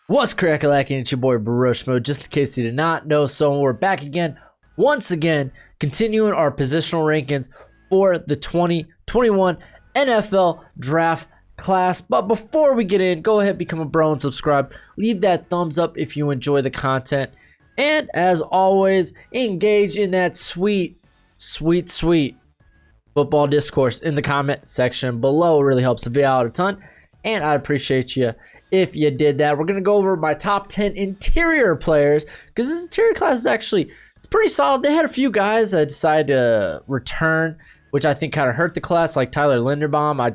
What's crack-a-lacking? It's your boy Broshmo. Just in case you did not know, so we're back again, once again, continuing our positional rankings for the 2021 NFL Draft class. But before we get in, go ahead, become a bro and subscribe. Leave that thumbs up if you enjoy the content. And as always, engage in that sweet football discourse in the comment section below. It really helps the video out a ton, and I'd appreciate you if you did that. We're going to go over my top 10 interior players, because this interior class is actually, it's pretty solid. They had a few guys that decided to return, which I think kind of hurt the class, like Tyler Linderbaum. I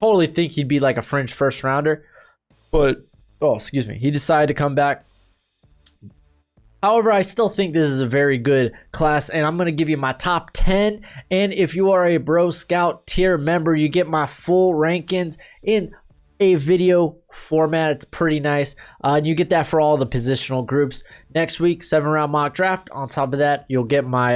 totally think he'd be like a fringe first rounder, but, he decided to come back. However, I still think this is a very good class, and I'm going to give you my top 10. And if you are a Bro Scout tier member, you get my full rankings in a video format. It's pretty nice. And you get that for all the positional groups. Next week, 7-round mock draft. On top of that, you'll get my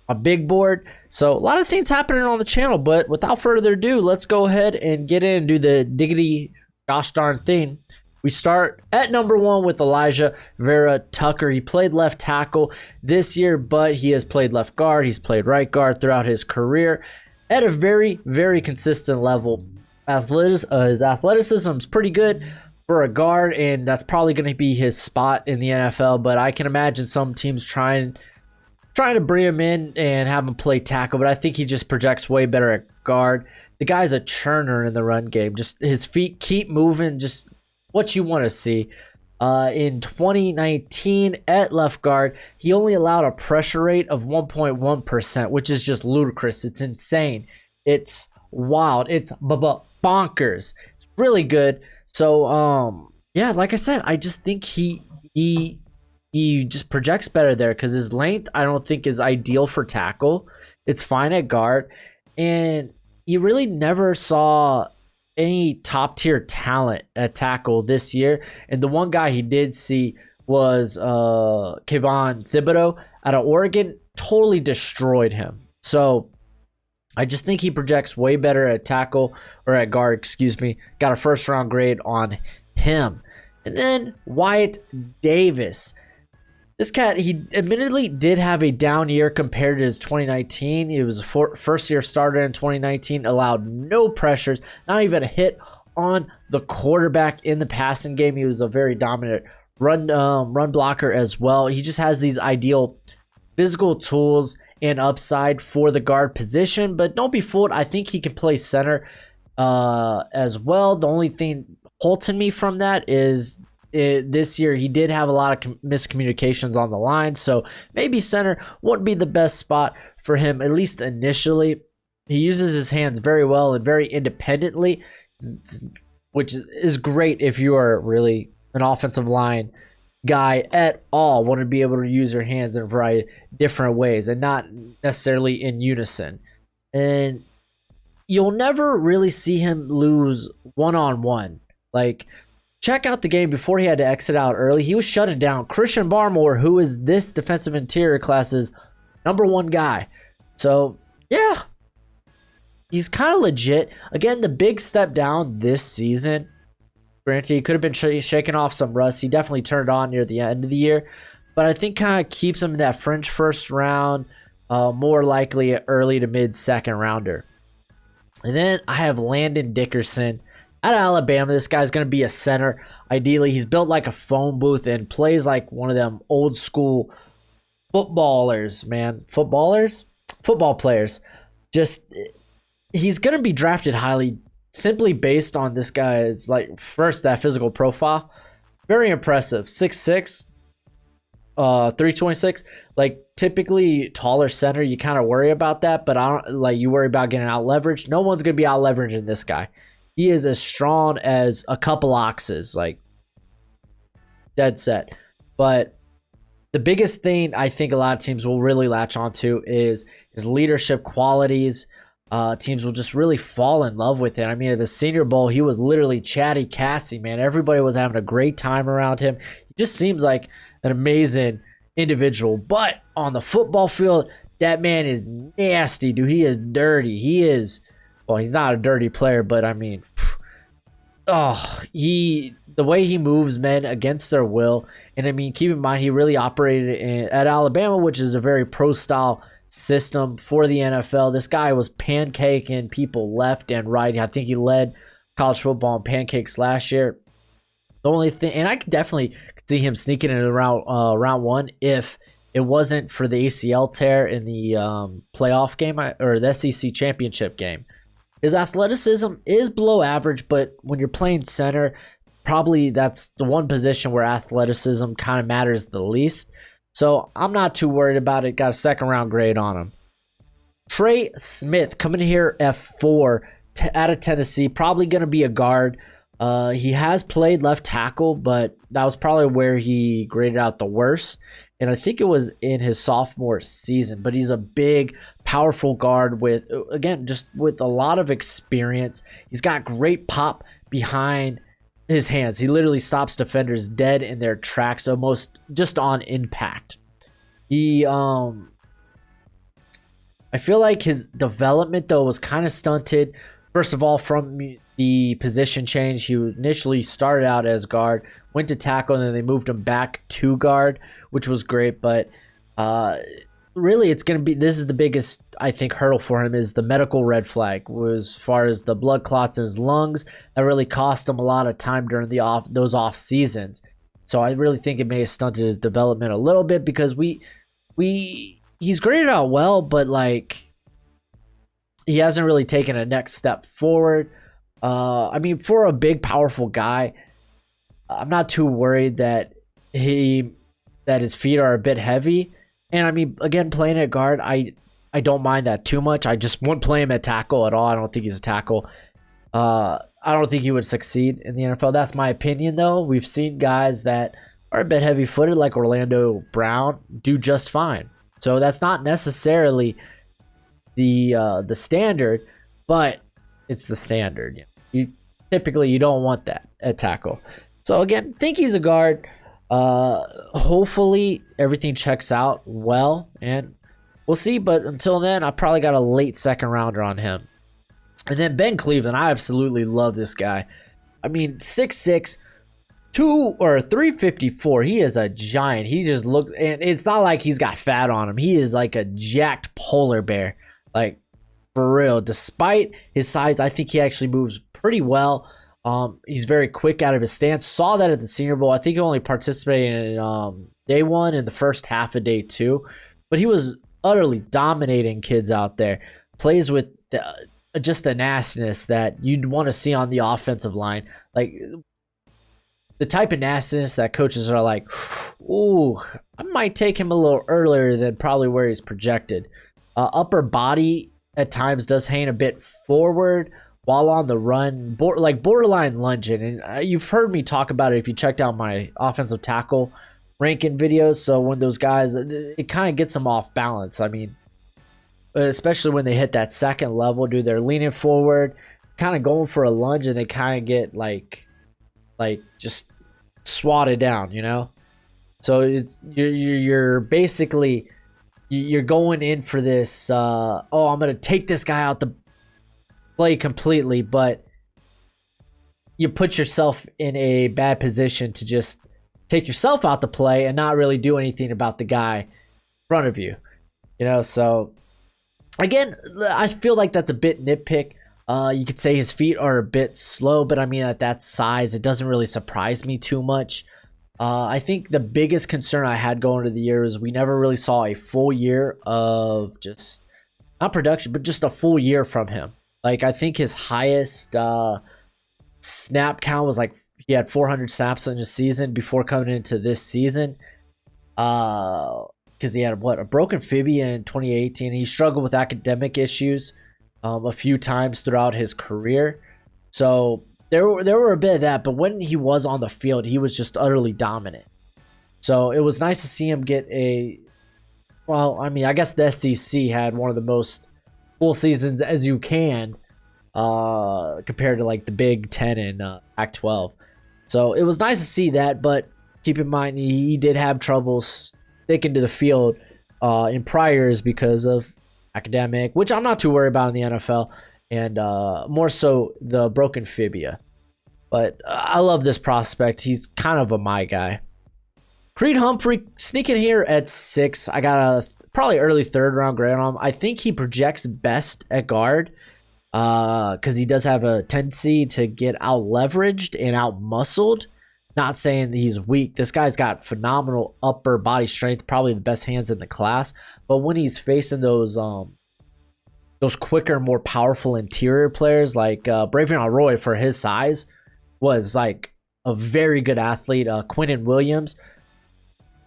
a big board. So a lot of things happening on the channel, but without further ado, let's go ahead and get in and do the diggity gosh darn thing. We start at number 1 with Elijah Vera Tucker. He played left tackle this year, but he has played left guard. He's played right guard throughout his career at a very, very consistent level. His athleticism is pretty good for a guard, and that's probably going to be his spot in the NFL. But I can imagine some teams trying to bring him in and have him play tackle, but I think he just projects way better at guard. The guy's a churner in the run game. Just his feet keep moving, just what you want to see. In 2019 at left guard, he only allowed a pressure rate of 1.1%, which is just ludicrous. It's insane. It's wild. It's bonkers. It's really good. So, yeah, like I said, I just think he just projects better there because his length, I don't think, is ideal for tackle. It's fine at guard. And you really never saw any top tier talent at tackle this year, and the one guy he did see was Kayvon Thibodeau out of Oregon. Totally destroyed him. So I just think he projects way better at tackle, or at guard, excuse me. Got a first round grade on him. And then Wyatt Davis. This cat, he admittedly did have a down year compared to his 2019. He was a first-year starter in 2019, allowed no pressures, not even a hit on the quarterback in the passing game. He was a very dominant run blocker as well. He just has these ideal physical tools and upside for the guard position, but don't be fooled. I think he can play center as well. The only thing holding me from that is this year he did have a lot of miscommunications on the line, so maybe center wouldn't be the best spot for him, at least initially. He uses his hands very well and very independently, which is great if you are really an offensive line guy at all. Want to be able to use your hands in a variety of different ways and not necessarily in unison. And you'll never really see him lose one-on-one. Like, check out the game before he had to exit out early. He was shutting down Christian Barmore, who is this defensive interior class's #1 guy. So, yeah, he's kind of legit. Again, the big step down this season. Granted, he could have been shaking off some rust. He definitely turned on near the end of the year. But I think kind of keeps him in that fringe first round, more likely early to mid-second rounder. And then I have Landon Dickerson out of Alabama. This guy's going to be a center. Ideally, he's built like a phone booth and plays like one of them old school footballers, man. Football players. Just, he's going to be drafted highly simply based on this guy's, like, first, that physical profile. Very impressive. 6'6", 326. Like, typically taller center, you kind of worry about that, but I don't, like, you worry about getting out leveraged. No one's going to be out leveraging this guy. He is as strong as a couple oxes, like, dead set. But the biggest thing I think a lot of teams will really latch onto is his leadership qualities. Teams will just really fall in love with it. I mean, at the Senior Bowl, he was literally chatty Cassie, man. Everybody was having a great time around him. He just seems like an amazing individual. But on the football field, that man is nasty, dude. He is dirty. He is... Well, he's not a dirty player, but I mean, the the way he moves men against their will. And I mean, keep in mind, he really operated at Alabama, which is a very pro-style system for the NFL. This guy was pancaking people left and right. I think he led college football in pancakes last year. The only thing, and I could definitely see him sneaking into round one if it wasn't for the ACL tear in the playoff game or the SEC championship game. His athleticism is below average, but when you're playing center, probably that's the one position where athleticism kind of matters the least. So I'm not too worried about it. Got a second round grade on him. Trey Smith coming here F4 out of Tennessee, probably going to be a guard. He has played left tackle, but that was probably where he graded out the worst. And I think it was in his sophomore season. But he's a big, powerful guard with, again, just with a lot of experience. He's got great pop behind his hands. He literally stops defenders dead in their tracks, almost just on impact. I feel like his development, though, was kind of stunted. First of all, from the position change, he initially started out as guard, went to tackle, and then they moved him back to guard, which was great. But really, it's going to be, this is the biggest, I think, hurdle for him is the medical red flag, was as far as the blood clots in his lungs. That really cost him a lot of time during those off seasons. So I really think it may have stunted his development a little bit, because he's graded out well, but like he hasn't really taken a next step forward. I mean, for a big, powerful guy, I'm not too worried that his feet are a bit heavy. And I mean, again, playing at guard, I don't mind that too much. I just wouldn't play him at tackle at all. I don't think he's a tackle. I don't think he would succeed in the NFL. That's my opinion, though. We've seen guys that are a bit heavy-footed, like Orlando Brown, do just fine. So that's not necessarily the standard, but it's the standard. Typically, you don't want that at tackle. So again, think he's a guard. Hopefully everything checks out well, and we'll see. But until then, I probably got a late second rounder on him. And then Ben Cleveland, I absolutely love this guy. I mean, 6'6", 354. He is a giant. He just looks, and it's not like he's got fat on him. He is like a jacked polar bear, like for real. Despite his size, I think he actually moves pretty well. He's very quick out of his stance. Saw that at the Senior Bowl. I think he only participated in day one and the first half of day two, but he was utterly dominating kids out there. Plays with just a nastiness that you'd want to see on the offensive line. Like the type of nastiness that coaches are like, ooh, I might take him a little earlier than probably where he's projected. Upper body at times does hang a bit forward while on the run, like borderline lunging. And you've heard me talk about it if you checked out my offensive tackle ranking videos. So when those guys, it kind of gets them off balance. I mean, especially when they hit that second level, dude, they're leaning forward, kind of going for a lunge, and they kind of get like just swatted down, you know? So it's you're basically you're going in for this I'm going to take this guy out the play completely, but you put yourself in a bad position to just take yourself out the play and not really do anything about the guy in front of you, you know? So again, I feel like that's a bit nitpick. You could say his feet are a bit slow, but I mean, at that size, it doesn't really surprise me too much. I think the biggest concern I had going into the year is we never really saw a full year of just, not production, but just a full year from him. Like, I think his highest snap count was like, he had 400 snaps in his season before coming into this season. Because he had, a broken fibia in 2018. He struggled with academic issues a few times throughout his career. So there were a bit of that, but when he was on the field, he was just utterly dominant. So it was nice to see him get I guess the SEC had one of the most full seasons as you can compared to like the Big Ten and Pac-12. So it was nice to see that, but keep in mind he did have trouble sticking to the field in priors because of academic, which I'm not too worried about in the NFL, and more so the broken fibia. But I love this prospect. He's kind of a my guy. Creed Humphrey sneaking here at 6. I got a probably early 3rd round grade on him. I think he projects best at guard because he does have a tendency to get out leveraged and out muscled. Not saying that he's weak. This guy's got phenomenal upper body strength, probably the best hands in the class. But when he's facing those quicker, more powerful interior players like Bravion Roy for his size was like a very good athlete. Quintin Williams,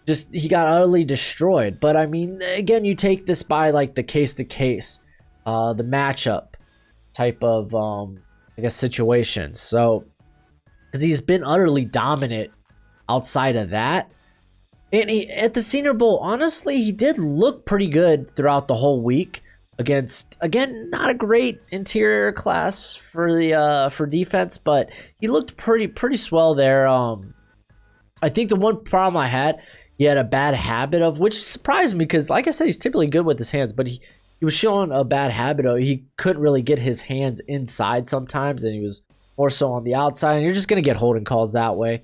just he got utterly destroyed. But I mean, again, you take this by like the case to case, the matchup type of I guess situations. So because he's been utterly dominant outside of that. And at the Senior Bowl, honestly, he did look pretty good throughout the whole week against, again, not a great interior class for the for defense, but he looked pretty swell there. I think the one problem I had, he had a bad habit of, which surprised me because, like I said, he's typically good with his hands, but he was showing a bad habit of he couldn't really get his hands inside sometimes, and he was more so on the outside, and you're just going to get holding calls that way.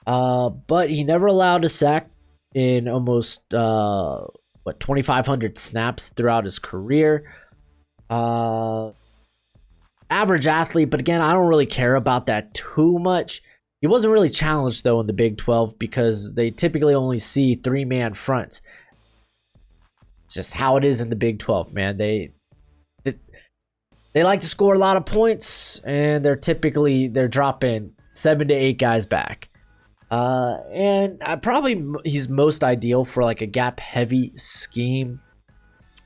But he never allowed a sack in almost 2,500 snaps throughout his career. Average athlete, but again, I don't really care about that too much. He wasn't really challenged though in the Big 12 because they typically only see 3-man fronts. It's just how it is in the Big 12, man. They like to score a lot of points, and they're dropping 7 to 8 guys back. And he's most ideal for like a gap heavy scheme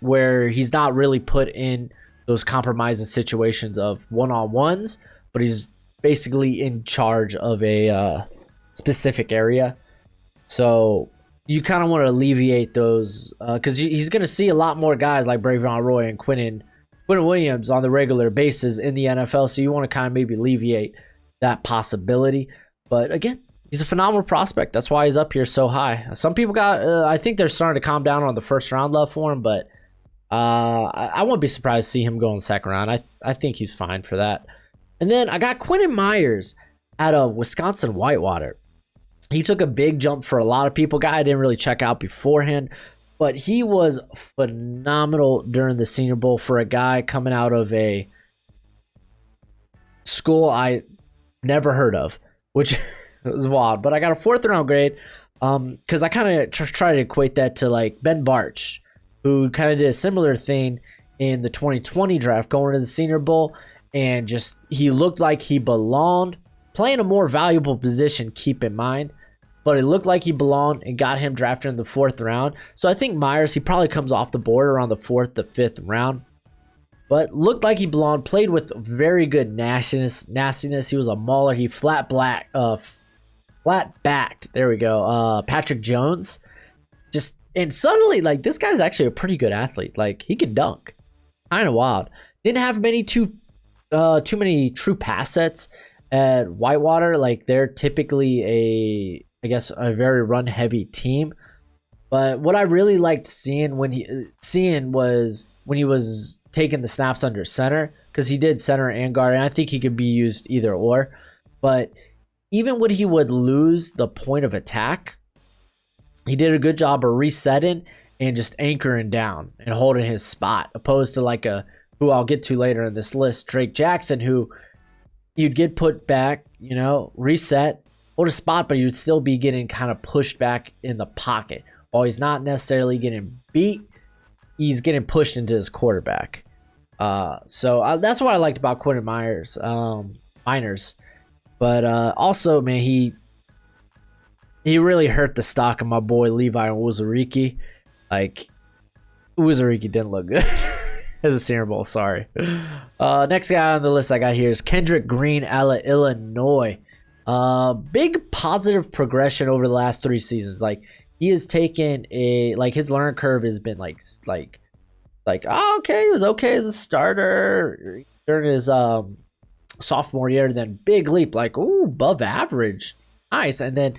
where he's not really put in those compromising situations of one-on-ones, but he's basically in charge of a specific area. So you kind of want to alleviate those because he's going to see a lot more guys like Bravion Roy and Quintin Williams on the regular basis in the NFL. So you want to kind of maybe alleviate that possibility. But again, he's a phenomenal prospect. That's why he's up here so high. Some people I think they're starting to calm down on the first round love for him, but I won't be surprised to see him go in the second round. I think he's fine for that. And then I got Quintin Meyers out of Wisconsin Whitewater. He took a big jump for a lot of people. Guy I didn't really check out beforehand, but he was phenomenal during the Senior Bowl for a guy coming out of a school I never heard of, which was wild. But I got a 4th round grade because I kind of try to equate that to like Ben Barch, who kind of did a similar thing in the 2020 draft going to the Senior Bowl, and just he looked like he belonged, playing a more valuable position, keep in mind. But it looked like he belonged and got him drafted in the 4th round. So I think Meyers, he probably comes off the board around the 4th to 5th round. But looked like he belonged, played with very good nastiness. He was a mauler. He flat backed. There we go. Patrick Jones. And suddenly, like, this guy's actually a pretty good athlete. Like, he can dunk. Kind of wild. Didn't have too many true pass sets at Whitewater. Like, they're typically a very run-heavy team. But what I really liked seeing was when he was taking the snaps under center, because he did center and guard, and I think he could be used either or. But even when he would lose the point of attack, he did a good job of resetting and just anchoring down and holding his spot, opposed to who I'll get to later in this list, Drake Jackson, who you'd get put back, reset, hold a spot, but you'd still be getting kind of pushed back in the pocket. While he's not necessarily getting beat, he's getting pushed into his quarterback. So that's what I liked about Quintin Meyers. But also, man, he really hurt the stock of my boy Levi Wuzariki. Like, Wuzariki didn't look good at the Senior Bowl, sorry. Next guy on the list I got here is Kendrick Green out of Illinois. Big positive progression over the last 3 seasons. Like, he has taken his learning curve has been like okay, he was okay as a starter during his sophomore year, then big leap, above average, nice, and then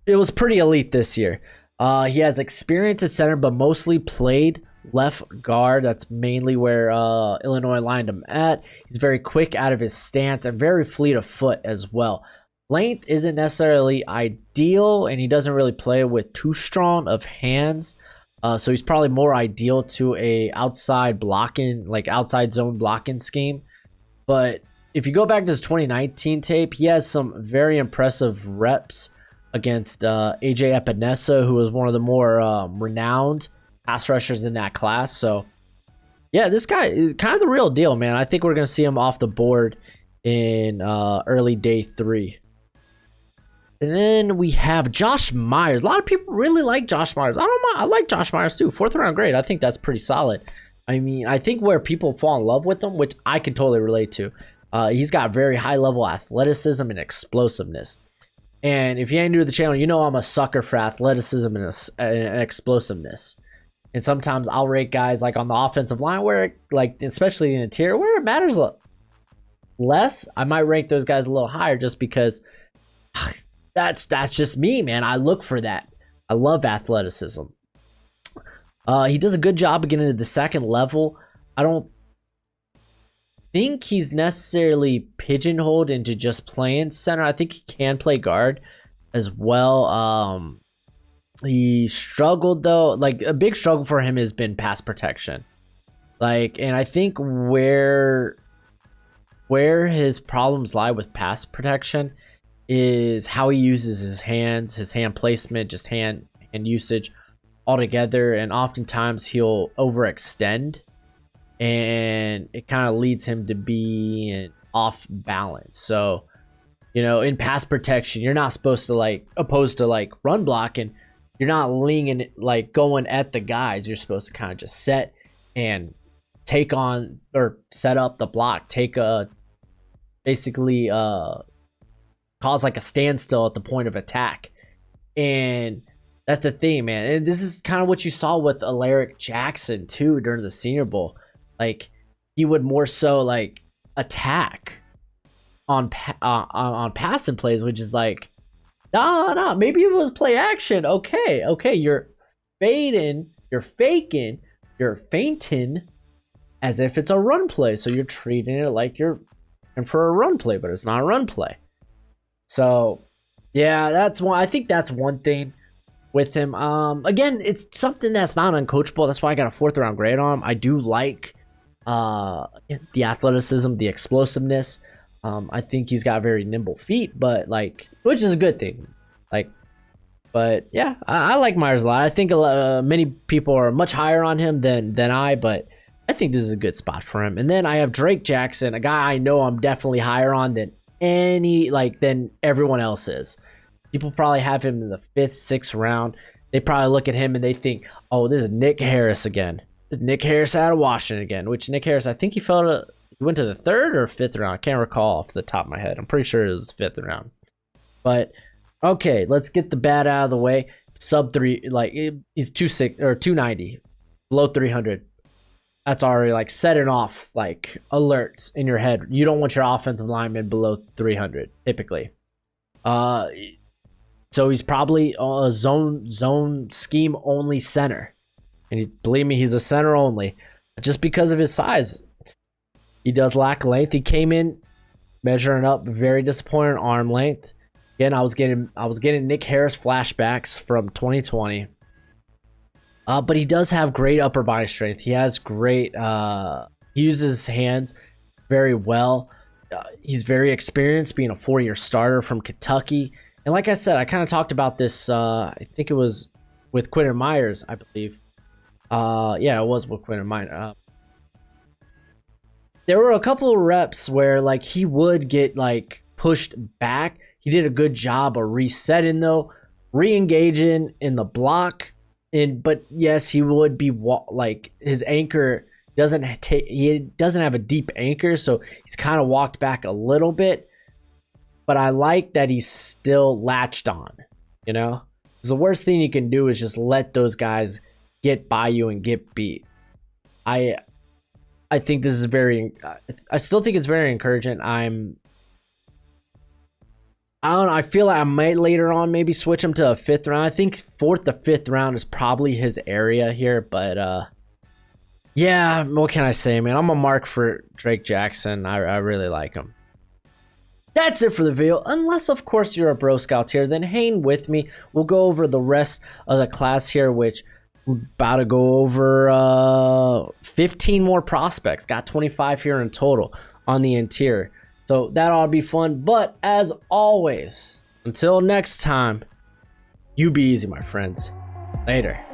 it was pretty elite this year. He has experience at center, but mostly played left guard. That's mainly where Illinois lined him at. He's very quick out of his stance and very fleet of foot as well. Length isn't necessarily ideal, and he doesn't really play with too strong of hands. So he's probably more ideal to a outside blocking, like outside zone blocking scheme. But if you go back to his 2019 tape, he has some very impressive reps against AJ Epinesa, who was one of the more renowned pass rushers in that class. So yeah, this guy is kind of the real deal, man. I think we're going to see him off the board in early day 3. And then we have Josh Myers. A lot of people really like Josh Myers. I don't mind. I like Josh Myers too. 4th round grade. I think that's pretty solid. I mean, I think where people fall in love with him, which I can totally relate to, he's got very high level athleticism and explosiveness. And if you ain't new to the channel, you know I'm a sucker for athleticism and explosiveness. And sometimes I'll rate guys like on the offensive line where, like, especially in the interior, where it matters less. I might rank those guys a little higher just because that's just me, man. I look for that. I love athleticism. He does a good job of getting to the second level. I don't think he's necessarily pigeonholed into just playing center. I think he can play guard as well. He struggled though. Like, a big struggle for him has been pass protection. Like, and I think where his problems lie with pass protection is how he uses his hands, his hand placement, just hand usage altogether. And oftentimes he'll overextend, and it kind of leads him to be off balance. So, you know, in pass protection, you're not supposed to, like, opposed to like run blocking, you're not leaning, like, going at the guys. You're supposed to kind of just set and take on, or set up the block, take a basically cause like a standstill at the point of attack. And that's the thing, man. And this is kind of what you saw with Alaric Jackson too during the Senior Bowl. Like, he would more so like attack on passing plays, which is like, no, maybe it was play action. Okay, you're fading, you're faking, you're feinting as if it's a run play. So you're treating it like you're in for a run play, but it's not a run play. So yeah, that's one. I think that's one thing with him. Again, it's something that's not uncoachable. That's why I got a 4th round grade on him. I do like the athleticism, the explosiveness. I think he's got very nimble feet, but like, which is a good thing. Like, but yeah, I like Myers a lot. I think many people are much higher on him than I, but I think this is a good spot for him. And then I have Drake Jackson, a guy I know I'm definitely higher on than everyone else is. People probably have him in the 5th, 6th round. They probably look at him and they think, oh, this is Nick Harris again. This is Nick Harris out of Washington again. Which Nick Harris, I think he went to the 3rd or 5th round. I can't recall off the top of my head. I'm pretty sure it was 5th round. But okay, let's get the bad out of the way. Sub 3, like, he's 260 or 290, below 300. That's already like setting off like alerts in your head. You don't want your offensive lineman below 300 typically. So he's probably a zone scheme only center, and believe me, he's a center only, just because of his size. He does lack length. He came in measuring up very disappointing arm length. Again, I was getting Nick Harris flashbacks from 2020. But he does have great upper body strength. He has great, he uses his hands very well. He's very experienced, being a 4-year starter from Kentucky. And like I said, I kind of talked about this, I think it was with Quintin Meyers, I believe. Yeah, it was with Quintin Meyers. There were a couple of reps where like he would get like pushed back. He did a good job of resetting though, re-engaging in the block. But yes, he would be like, his anchor he doesn't have a deep anchor, so he's kind of walked back a little bit. But I like that he's still latched on, you know? Because the worst thing you can do is just let those guys get by you and get beat. I think this is I still think it's very encouraging. I don't know. I feel like I might later on maybe switch him to a 5th round. I think 4th to 5th round is probably his area here, but Yeah, what can I say, man? I'm a mark for Drake Jackson. I really like him. That's it for the video. Unless, of course, you're a Bro Scout here, then hang with me. We'll go over the rest of the class here, which we're about to go over 15 more prospects. Got 25 here in total on the interior. So that ought to be fun. But as always, until next time, you be easy, my friends. Later.